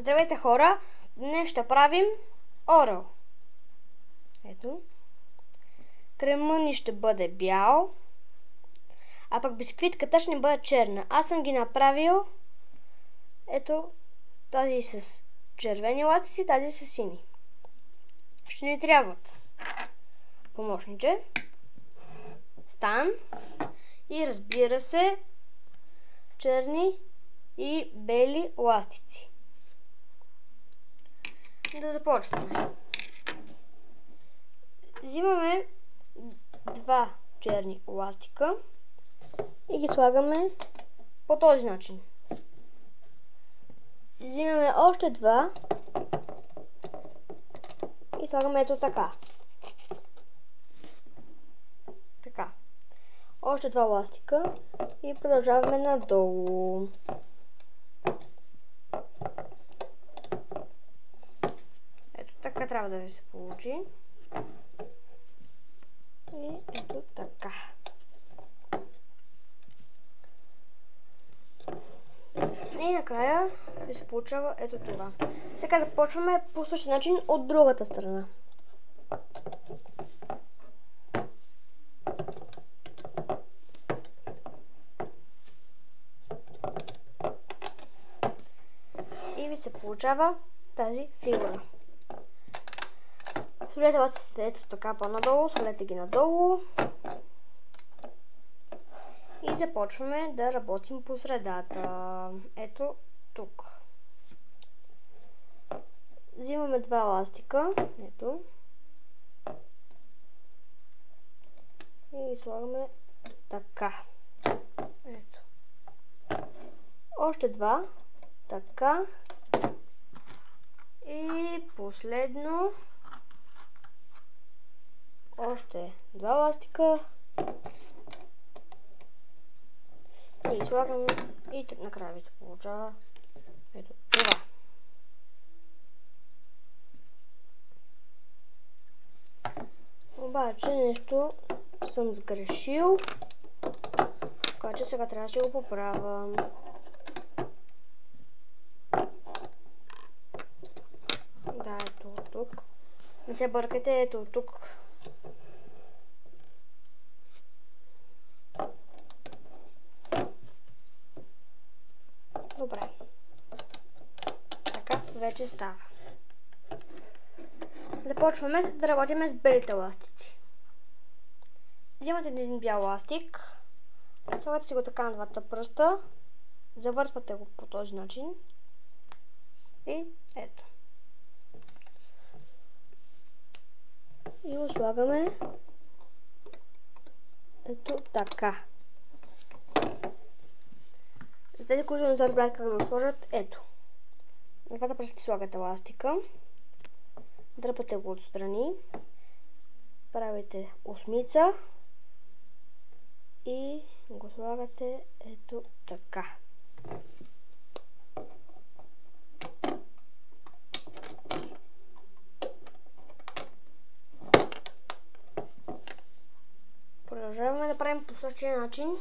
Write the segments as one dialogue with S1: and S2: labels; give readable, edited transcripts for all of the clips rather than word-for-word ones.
S1: Здравейте, хора! Днес ще правим орел. Ето. Крема ни ще бъде бял, а пък бисквитката ще ни бъде черна. Аз съм ги направил, ето, тази с червени латици, тази с сини. Ще ни трябват помощниче, стан и, разбира се, черни и бели ластици. Да започваме. Взимаме два черни ластика и ги слагаме по този начин. Взимаме още два и слагаме ето така. Така. Още два ластика и продължаваме надолу. Ето така трябва да ви се получи. И ето така. И накрая ви се получава ето това. Сега започваме по същия начин от другата страна. И ви се получава тази фигура. Сложете ластиците ето така по-надолу, свалете ги надолу. И започваме да работим по средата. Ето тук. Взимаме два ластика. Ето. И слагаме така. Ето. Още два. Така. И последно. Още два ластика. И слагаме и накрая ви се получава ето това. Обаче нещо съм сгрешил, така че сега трябва да ще го поправя. Да, ето тук. Не се бъркайте, ето тук. Добре. Така вече става. Започваме да работим с белите ластици. Взимате един бял ластик, слагате си го така на двата пръста, завъртвате го по този начин и ето. И го слагаме ето така. За тези, които не са разбрали как да го сложат, ето. На двата пръста слагате ластика, дърпате го отстрани, правите осмица и го слагате ето така. Продължаваме да правим по същия начин.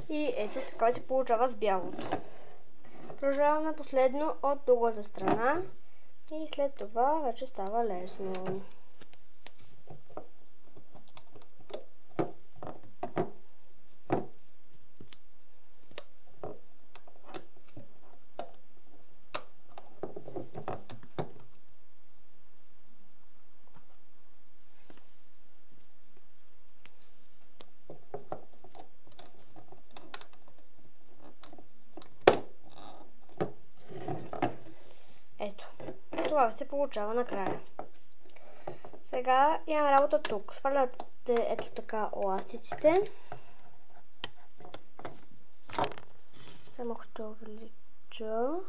S1: И ето така се получава с бялото. Продължаваме последно от другата страна и след това вече става лесно. Ето, това се получава накрая. Сега имаме работа тук. Сваляте ето така ластиците. Само ще увелича,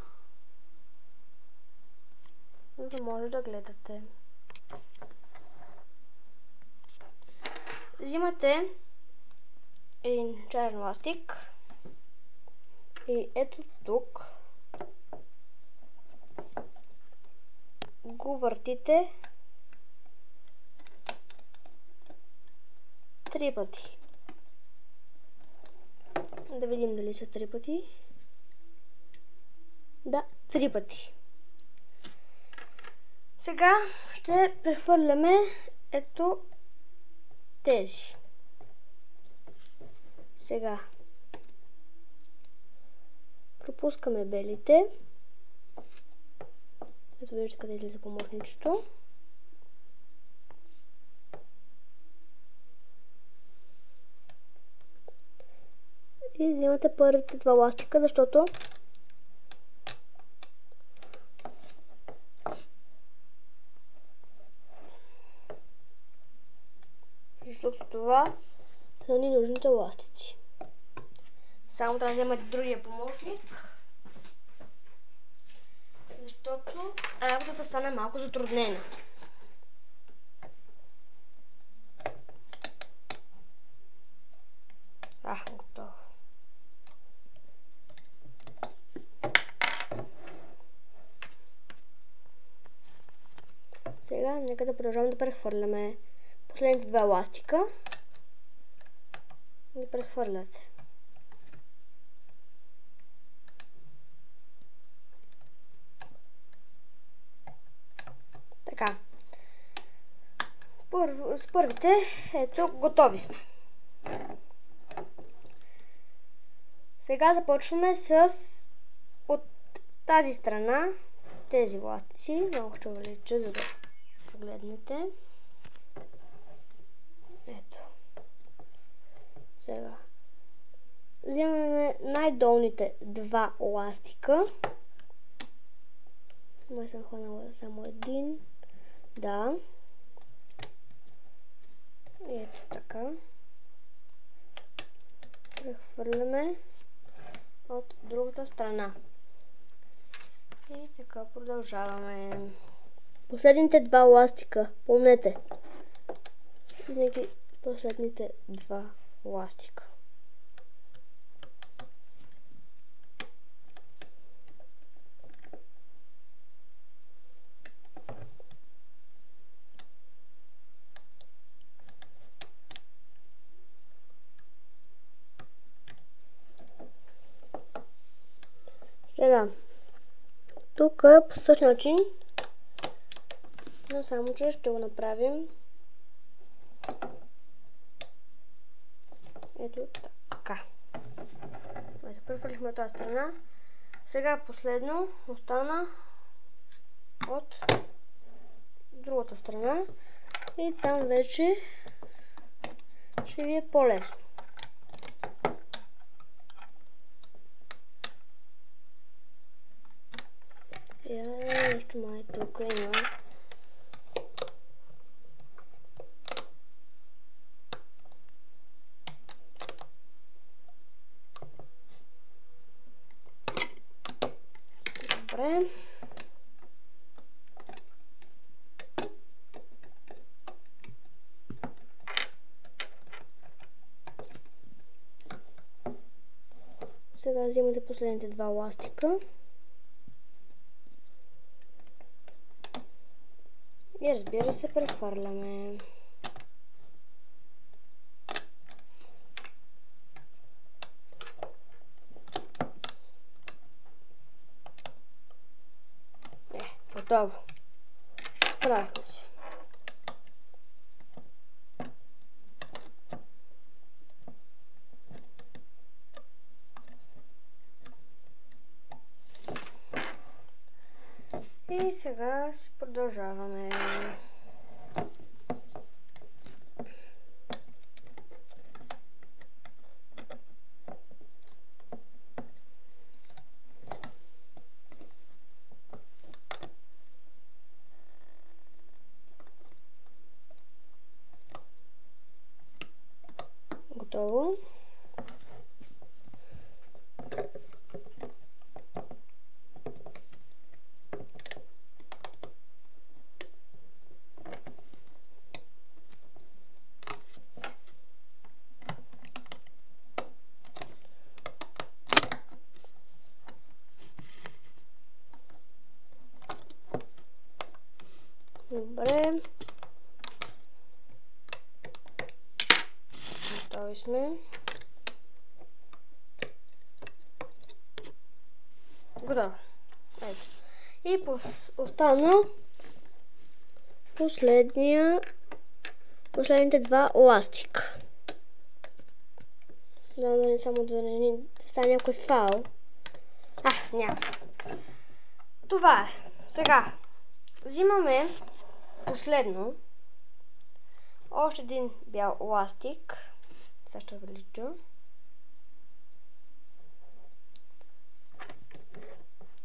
S1: за да може да гледате. взимате един черен ластик и ето тук го въртите 3 пъти. Да видим дали са 3 пъти. Да, 3 пъти. Сега ще прехвърляме ето тези. Сега пропускаме белите. Ето виждате къде излиза помощничето. И взимате първите 2 ластика, защото това са ни нужните ластици. Само трябва да вземете другия помощник, защото работата стане малко затруднена. Готово. Сега нека да продължаваме да прехвърляме последните 2 ластика. Ги прехвърляте. Така. С първите, ето, готови сме. Сега започваме с от тази страна тези ластици. Много ще увелича, за да погледнете. Ето. Сега взимаме най-долните 2 ластика. Май съм хванала само един. Да. И ето така. Прехвърляме от другата страна. И така продължаваме. Последните 2 ластика. Помнете. Винаги последните 2 ластика. Сега, тук по същия начин, но само че ще го направим ето така. Ето, прехвърлихме от тази страна. Сега последно остана от другата страна и там вече ще ви е по-лесно. Нещо май тук има. Добре. Сега взимате последните 2 ластика. И разбира се, прехвърляме. Готово. Справихме се. И сега си продължаваме. Готово. сме. Готово. Ето. И остана последните два ластика. Да не само да не стане някой фал. Няма. Това е. Сега взимаме последно още един бял ластик. Сега ще увелича.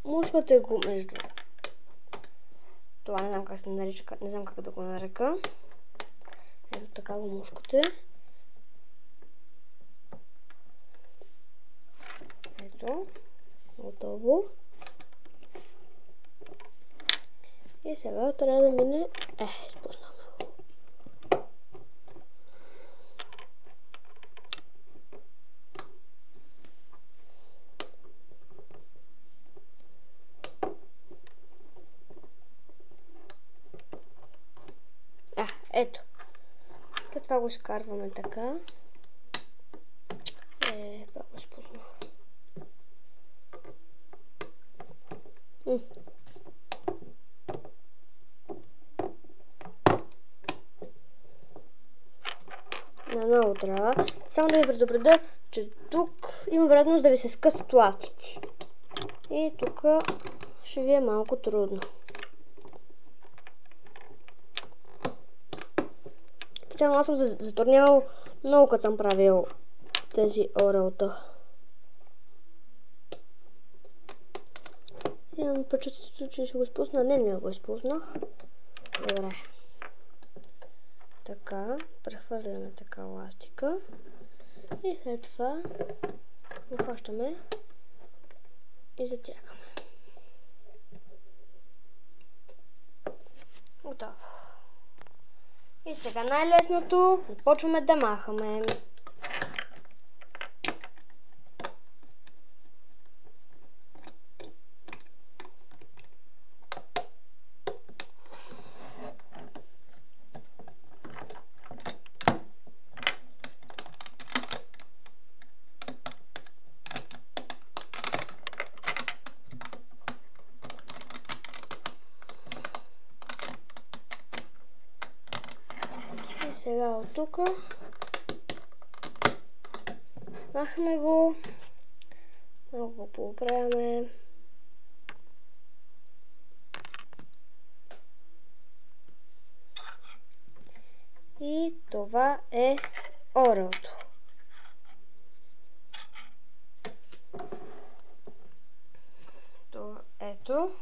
S1: Мушвате го между това, не знам как се нарича, не знам как да го нарека. Ето така го мушкате. Ето. Готово. И сега трябва да мине... изпуснахме го. Ето. След това го изкарваме така. Пак го изпуснах. Много трябва. Само да ви предупредя, че тук има вероятност да ви се скъсат ластици. И тук ще ви е малко трудно. Специално аз съм се затруднявал много, като съм правил тези орелта. Имам предчувствието, че ще го изпусна. Не го изпуснах. Добре. Така, прехвърляме така ластика. И след това го хващаме и затягаме. Готово. И сега най-лесното, започваме да махаме. Сега от тук махаме го, много го поправяме. И това е орелто. Ето,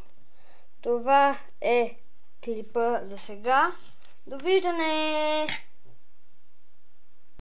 S1: това е клипа за сега. Довиждане!